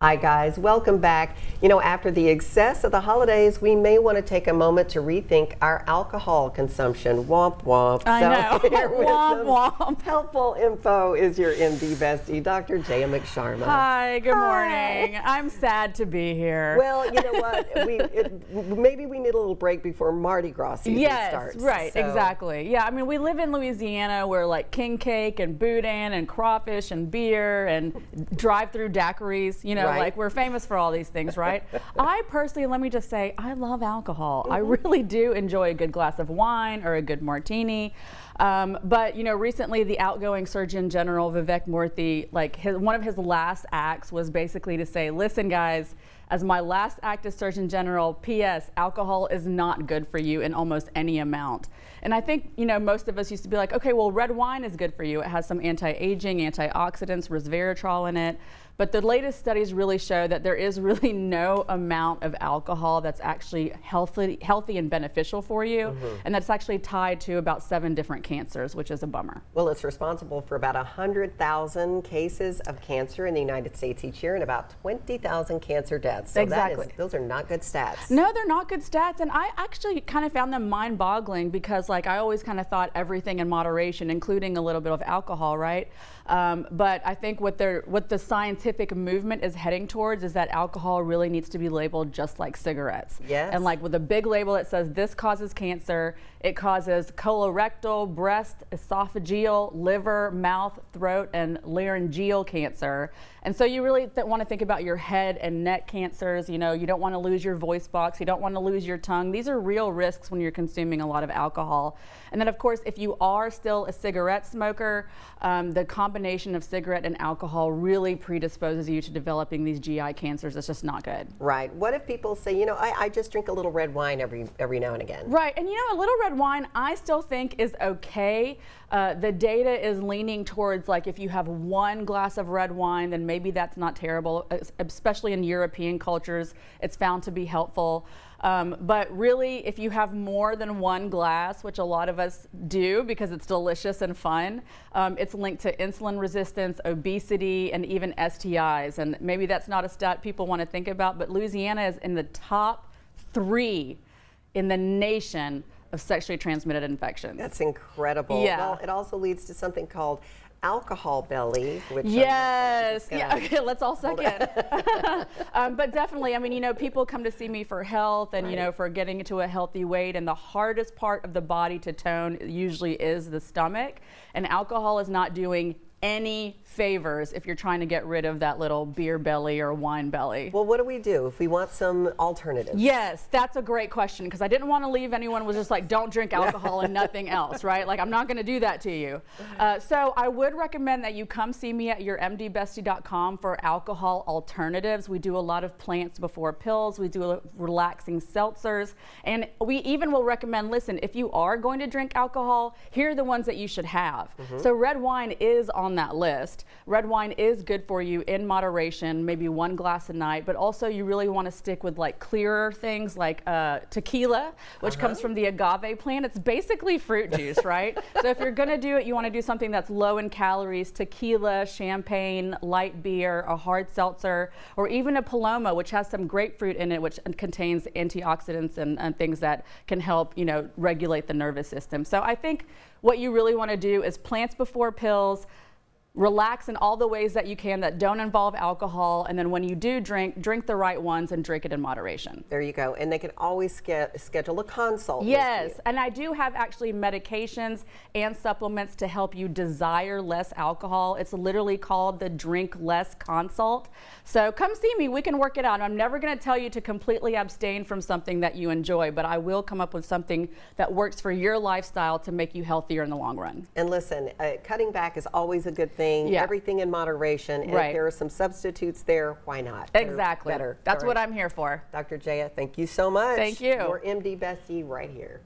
Hi guys, welcome back. You know, after the excess of the holidays, we may want to take a moment to rethink our alcohol consumption. Womp womp. I know. Here with Womp some womp. helpful info is your MD bestie, Dr. Jaya McSharma. Hi, good morning. I'm sad to be here. Well, you know what? Maybe we need a little break before Mardi Gras season starts. Yes, right, exactly. Yeah, I mean, we live in Louisiana where like king cake and boudin and crawfish and beer and drive-through daiquiris, you know, like we're famous for all these things, right? I personally, let me just say, I love alcohol. I really do enjoy a good glass of wine or a good martini. But you know, recently the outgoing Surgeon General Vivek Murthy, like one of his last acts was basically to say, listen guys, as my last act as Surgeon General, P.S. alcohol is not good for you in almost any amount. And I think, you know, most of us used to be like, okay, well, red wine is good for you. It has some anti-aging, antioxidants, resveratrol in it. But the latest studies really show that there is really no amount of alcohol that's actually healthy and beneficial for you. And that's actually tied to about 7 different cancers, which is a bummer. Well, it's responsible for about 100,000 cases of cancer in the United States each year and about 20,000 cancer deaths. So exactly. Those are not good stats. No, they're not good stats. And I actually kind of found them mind-boggling because like I always kind of thought everything in moderation, including a little bit of alcohol, right? But I think what the scientific movement is heading towards is that alcohol really needs to be labeled just like cigarettes. Yes. And like with a big label that says this causes cancer, it causes colorectal, breast, esophageal, liver, mouth, throat, and laryngeal cancer. And so you really want to think about your head and neck cancers. You know, you don't want to lose your voice box. You don't want to lose your tongue. These are real risks when you're consuming a lot of alcohol. And then, of course, if you are still a cigarette smoker, the combination of cigarette and alcohol really predisposes you to developing these GI cancers. It's just not good. Right. What if people say, you know, I just drink a little red wine every now and again? Right. And you know, a little red wine I still think is okay. The data is leaning towards like if you have 1 glass of red wine, then maybe that's not terrible, especially in European cultures. It's found to be helpful. But really, if you have more than 1 glass, which a lot of us do because it's delicious and fun, it's linked to insulin resistance, obesity, and even STIs. And maybe that's not a stat people want to think about, but Louisiana is in the top 3 in the nation of sexually transmitted infections. That's incredible. Yeah. Well, it also leads to something called alcohol belly, which yes, yeah, okay, let's all suck in. But definitely, I mean, you know, people come to see me for health and, you know, for getting into a healthy weight, and the hardest part of the body to tone usually is the stomach, and alcohol is not doing any favors if you're trying to get rid of that little beer belly or wine belly. Well, what do we do if we want some alternatives? Yes, that's a great question because I didn't want to leave anyone was just like, don't drink alcohol and nothing else, right? Like, I'm not going to do that to you. So I would recommend that you come see me at yourmdbestie.com for alcohol alternatives. We do a lot of plants before pills. We do relaxing seltzers. And we even will recommend, listen, if you are going to drink alcohol, here are the ones that you should have. So red wine is on that list. Red wine is good for you in moderation, maybe 1 glass a night, but also you really want to stick with like clearer things like tequila, which comes from the agave plant. It's basically fruit juice, right? So if you're going to do it, you want to do something that's low in calories, tequila, champagne, light beer, a hard seltzer, or even a Paloma, which has some grapefruit in it, which contains antioxidants and things that can help, you know, regulate the nervous system. So I think what you really want to do is plants before pills, relax in all the ways that you can that don't involve alcohol, and then when you do drink the right ones and drink it in moderation. There you go. And they can always schedule a consult. Yes, and I do have actually medications and supplements to help you desire less alcohol. It's literally called the Drink Less Consult. So come see me, we can work it out. I'm never going to tell you to completely abstain from something that you enjoy, but I will come up with something that works for your lifestyle to make you healthier in the long run. And listen, cutting back is always a good thing. Yeah. Everything in moderation. And if there are some substitutes there, why not? Exactly. Better. That's what I'm here for. Dr. Jaya, thank you so much. Thank you. Your MD Bestie right here.